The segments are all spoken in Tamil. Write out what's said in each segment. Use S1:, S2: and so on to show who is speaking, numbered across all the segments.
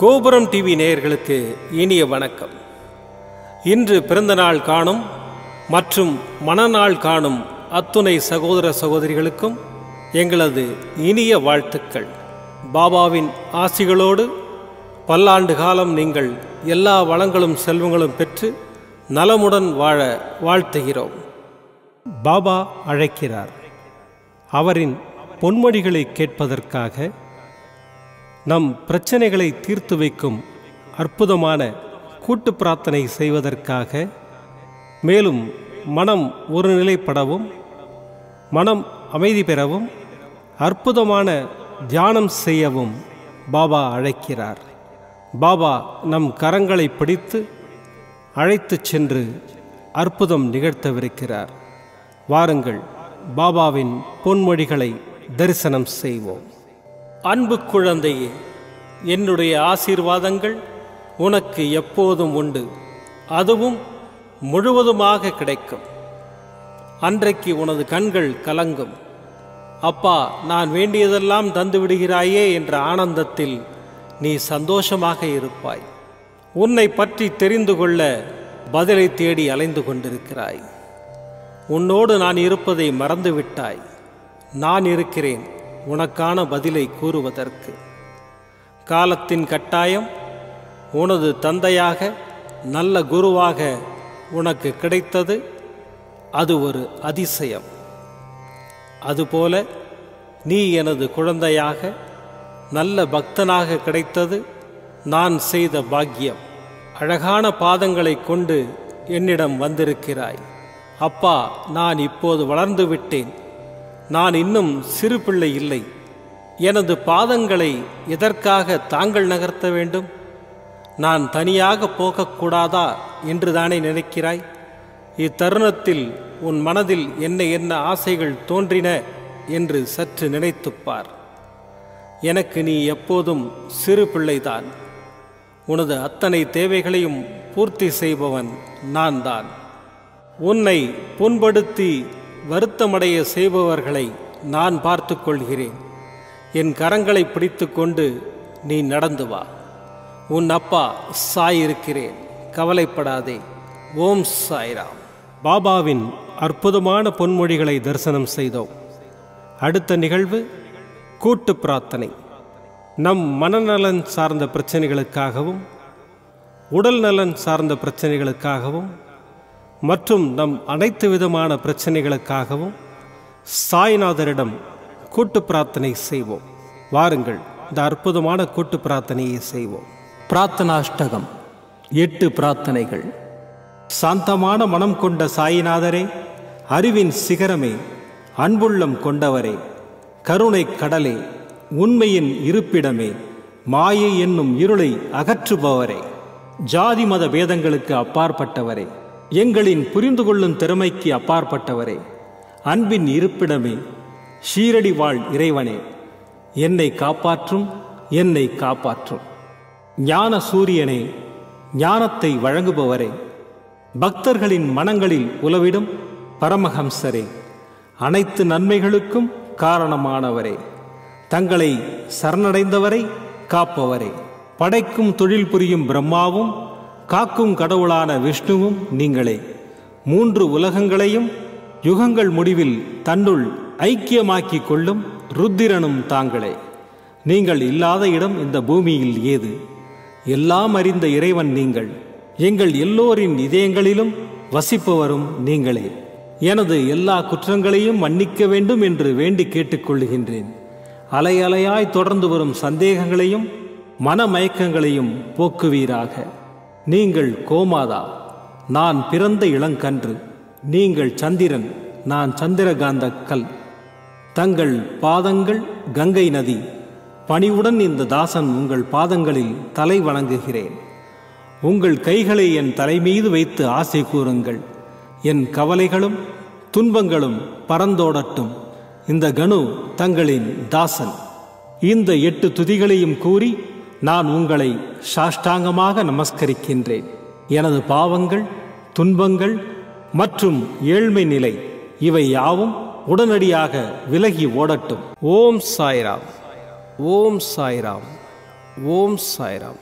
S1: கோபுரம் டிவி நேயர்களுக்கு இனிய வணக்கம். இன்று பிறந்தநாள் காணும் மற்றும் மணநாள் காணும் அத்துணை சகோதர சகோதரிகளுக்கும் எங்களது இனிய வாழ்த்துக்கள். பாபாவின் ஆசிகளோடு பல்லாண்டு காலம் நீங்கள் எல்லா வளங்களும் செல்வங்களும் பெற்று நலமுடன் வாழ வாழ்த்துகிறோம். பாபா அழைக்கிறார். அவரின் பொன்மொழிகளை கேட்பதற்காக, நம் பிரச்சனைகளை தீர்த்து வைக்கும் அற்புதமான கூட்டு பிரார்த்தனை செய்வதற்காக, மேலும் மனம் ஒருநிலைப்படவும் மனம் அமைதி பெறவும் அற்புதமான தியானம் செய்யவும் பாபா அழைக்கிறார். பாபா நம் கரங்களை பிடித்து அழைத்துச் சென்று அற்புதம் நிகழ்த்தவிருக்கிறார். வாருங்கள், பாபாவின் பொன்மொழிகளை தரிசனம் செய்வோம். அன்பு குழந்தையே, என்னுடைய ஆசீர்வாதங்கள் உனக்கு எப்போதும் உண்டு, அதுவும் முழுவதுமாக கிடைக்கும். அன்றைக்கு உனது கண்கள் கலங்கும். அப்பா, நான் வேண்டியதெல்லாம் தந்து விடுகிறாயே என்ற ஆனந்தத்தில் நீ சந்தோஷமாக இருப்பாய். உன்னை பற்றி தெரிந்து கொள்ள பதிலை தேடி அலைந்து கொண்டிருக்கிறாய். உன்னோடு நான் இருப்பதை மறந்துவிட்டாய். நான் இருக்கிறேன் உனக்கான பதிலை கூறுவதற்கு. காலத்தின் கட்டாயம் உனது தந்தையாக, நல்ல குருவாக உனக்கு கிடைத்தது. அது ஒரு அதிசயம். அதுபோல நீ எனது குழந்தையாக, நல்ல பக்தனாக கிடைத்தது நான் செய்த பாக்கியம். அழகான பாதங்களை கொண்டு என்னிடம் வந்திருக்கிறாய். அப்பா, நான் இப்போது வளர்ந்து விட்டேன். நான் இன்னும் சிறு பிள்ளை இல்லை. எனது பாதங்களை எதற்காக தாங்கள் நகர்த்த வேண்டும்? நான் தனியாக போகக்கூடாதா என்று தானே நினைக்கிறாய்? இத்தருணத்தில் உன் மனதில் என்ன ஆசைகள் தோன்றின என்று சற்று நினைத்துப்பார். எனக்கு நீ எப்போதும் சிறு பிள்ளைதான். உனது அத்தனை தேவைகளையும் பூர்த்தி செய்பவன் நான் தான். உன்னை புண்படுத்தி வருத்தமடைய செய்பவர்களை நான் பார்த்து கொள்கிறேன். என் கரங்களை பிடித்து கொண்டு நீ நடந்து வா. உன் அப்பா சாய் இருக்கிறேன், கவலைப்படாதே. ஓம் சாய்ராம். பாபாவின் அற்புதமான பொன்மொழிகளை தரிசனம் செய்தோம். அடுத்த நிகழ்வு கூட்டு பிரார்த்தனை. நம் மனநலன் சார்ந்த பிரச்சனைகளுக்காகவும், உடல் நலன் சார்ந்த பிரச்சனைகளுக்காகவும் மற்றும் நம் அனைத்து விதமான பிரச்சனைகளுக்காகவும் சாய்நாதரிடம் கூட்டு பிரார்த்தனை செய்வோம். வாருங்கள், இந்த அற்புதமான கூட்டு பிரார்த்தனையை செய்வோம். பிரார்த்தனாஷ்டகம். 8 பிரார்த்தனைகள். சாந்தமான மனம் கொண்ட சாயிநாதரே, அறிவின் சிகரமே, அன்புள்ளம் கொண்டவரே, கருணை கடலே, உண்மையின் இருப்பிடமே, மாயை என்னும் இருளை அகற்றுபவரே, ஜாதி மத பேதங்களுக்கு அப்பாற்பட்டவரே, எங்களின் புரிந்து கொள்ளும் திறமைக்கு அப்பாற்பட்டவரே, அன்பின் இருப்பிடமே, ஷீரடி வாழ் இறைவனே, என்னை காப்பாற்றும், என்னை காப்பாற்றும். ஞான சூரியனே, ஞானத்தை வழங்குபவரே, பக்தர்களின் மனங்களில் உலவிடும் பரமஹம்சரே, அனைத்து நன்மைகளுக்கும் காரணமானவரே, தங்களை சரணடைந்தவரை காப்பவரே, படைக்கும் தொழில் புரியும் பிரம்மாவும் காக்கும் கடவுளான விஷ்ணுவும் நீங்களே. 3 உலகங்களையும் யுகங்கள் முடிவில் தன்னுள் ஐக்கியமாக்கிக் கொள்ளும் ருத்திரனும் தாங்களே. நீங்கள் இல்லாத இடம் இந்த பூமியில் ஏது? எல்லாம் அறிந்த இறைவன் நீங்கள். எங்கள் எல்லோரின் இதயங்களிலும் வசிப்பவரும் நீங்களே. எனது எல்லா குற்றங்களையும் மன்னிக்க வேண்டும் என்று வேண்டி கேட்டுக்கொள்ளுகின்றேன். அலை அலையாய் தொடர்ந்து வரும் சந்தேகங்களையும் மனமயக்கங்களையும் போக்குவீராக. நீங்கள் கோமாதா, நான் பிறந்த இளங்கன்று. நீங்கள் சந்திரன், நான் சந்திரகாந்த கல். தங்கள் பாதங்கள் கங்கை நதி. பணிவுடன் இந்த தாசன் உங்கள் பாதங்களில் தலை வணங்குகிறேன். உங்கள் கைகளை என் தலைமீது வைத்து ஆசை கூறுங்கள். என் கவலைகளும் துன்பங்களும் பறந்தோடட்டும். இந்த கணு தங்களின் தாசன். இந்த 8 துதிகளையும் கூறி நான் உங்களை சாஷ்டாங்கமாக நமஸ்கரிக்கின்றேன். எனது பாவங்கள், துன்பங்கள் மற்றும் ஏழ்மை நிலை இவை யாவும் உடனடியாக விலகி ஓடட்டும். ஓம் சாய்ராம். ஓம் சாய்ராம். ஓம் சாய்ராம்.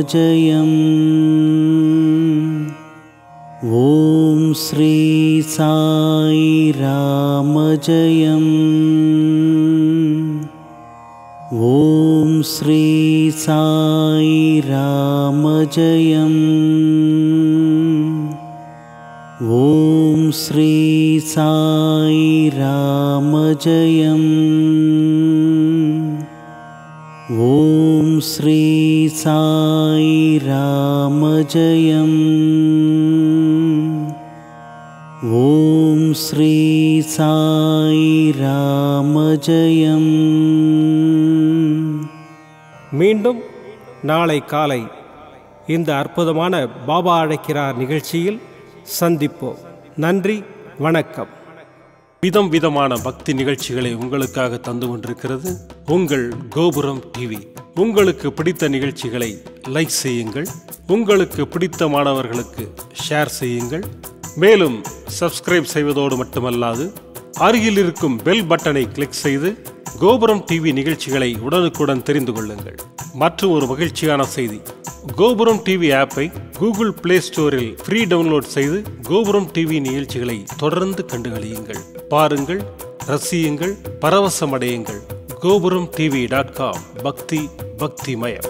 S2: रामजयम् ॐ श्री साई रामजयम् ॐ श्री साई रामजयम् ॐ श्री साई रामजयम् ॐ श्री साई रामजयम् ॐ श्री साई रामजयम्
S1: மீண்டும் நாளை காலை இந்த அற்புதமான பாபா அழைக்கிறார் நிகழ்ச்சியில் சந்திப்போம். நன்றி, வணக்கம். விதம் விதமான பக்தி நிகழ்ச்சிகளை உங்களுக்காக தந்து கொண்டிருக்கிறது உங்கள் கோபுரம் டிவி. உங்களுக்கு பிடித்த நிகழ்ச்சிகளை லைக் செய்யுங்கள், உங்களுக்கு பிடித்த மாணவர்களுக்கு ஷேர் செய்யுங்கள். மேலும் சப்ஸ்கிரைப் செய்வதோடு மட்டுமல்லாது அருகில் இருக்கும் பெல் பட்டனை கிளிக் செய்து கோபுரம் டிவி நிகழ்ச்சிகளை உடனுக்குடன் தெரிந்து கொள்ளுங்கள். மற்றும் ஒரு மகிழ்ச்சியான செய்தி, கோபுரம் டிவி ஆப்பை கூகுள் பிளே ஸ்டோரில் ஃப்ரீ டவுன்லோட் செய்து கோபுரம் டிவி நிகழ்ச்சிகளை தொடர்ந்து கண்டுகளியுங்கள், பாருங்கள், ரசியுங்கள், பரவசமடையுங்கள். gopuramtv.com பக்தி பக்திமயம்.